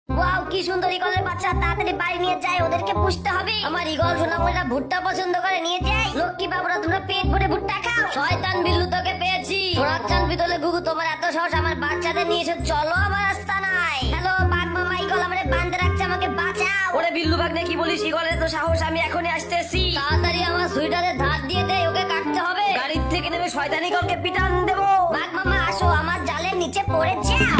Wow কি সুন্দর ইগলের বাচ্চা, তাড়াতাড়ি বাড়ি নিয়ে যাই, ওদেরকে পুষতে হবে। আমার ইগল সোনামণিরা ভুট্টা পছন্দ করে, নিয়ে যাই। লক্ষ্মী বাবুরা তোমরা পেট ভরে ভুট্টা খাও। শয়তান বিল্লু তোকে পেয়েছি। সোনাচান বিতলে গুগু, তোমার এত সাহস আমার বাচ্চাদের নিয়ে এসে, চলো আমার রাস্তা নাই। হ্যালো বাঘ মামা, ইগল আমারে বাঁধে রাখছে, আমাকে বাঁচাও। ওরে বিল্লু ভাগ্নে কি বলিস, ইগলের তো সাহস, আমি এখনই আসতেছি। তাড়াতাড়ি আমার সুইটারের ধার দিয়ে দে, ওকে কাটতে হবে। গাড়ির থেকে নেমে শয়তানি ইগলকে পিটান দেবো। বাঘ মামা আসো, আমার জালের নিচে পড়ে যাও।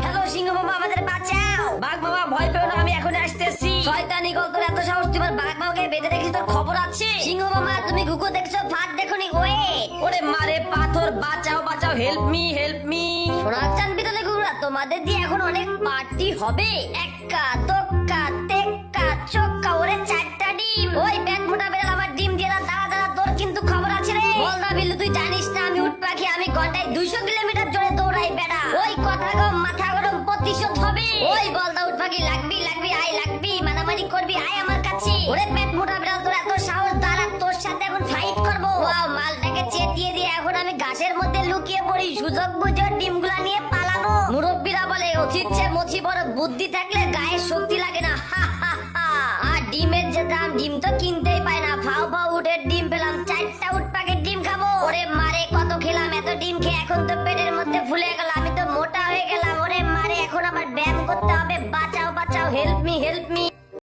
হ্যালো সিংহ মামা, আমাদের বাঁচাও। বাঘ মামা ভয় পেও না, আমি এখনই আসতেছি। শয়তান ইগল, তোর এত সাহস, তোমার বাঘ মামাকে বেঁধে রেখেছি, তোর খবর আছে? সিংহ মামা তুমি গুগু দেখছো, ফাঁদ দেখোনি? ওয়ে ওরে মারে পাথর, বাঁচাও বাঁচাও, হেল্প মি হেল্প মি। সোনাচান বিতলে গুগুরা, তোমাদের দিয়ে এখন অনেক পার্টি হবে। এক্কা দোক্কা তেক্কা চক্কা, ওরে চারটা ডিম। ওই পেট মোটা বেড়াল আমার ডিম দিয়ে দাঁড়া দাঁড়া, তোর কিন্তু খবর আছে রে। বল না বিল্লু, তুই জানিস না আমি উট পাখি, আমি ঘন্টায় 200 কিলোমিটার জোরে দৌড়াই বেড়া। ওই কথা গম মাথা গরম প্রতিশোধ হবে। ওই বলদা উট পাখি, লাগবি লাগবি আই লাগবি, মানামানি করবি আয় আমার কাছে। ওরে পেট মোটা বেড়াল, তোর এত সাহস, দাঁড়া তোর সাথে এখন ফাইট করবো। ওয়াও, মালটাকে চেতিয়ে দিয়ে এখন আমি গাছের মধ্যে লুকিয়ে পড়ি, সুযোগ বুঝে ডিমগুলা নিয়ে পালাবো। মুরব্বীরা বলে অতীত চেয়ে মছি বড়, বুদ্ধি থাকলে গায়ে শক্তি লাগে না। হা হা হা। আর ডিমের যে দাম, ডিম তো কিনতেই পায় না। ফাও ফাও উঠের ডিম পেলাম, 4টা উট পাখির ডিম খাবো। ওরে মারে কত খেলাম, এত ডিম খেয়ে এখন তো পেটের মধ্যে ফুলে গেল।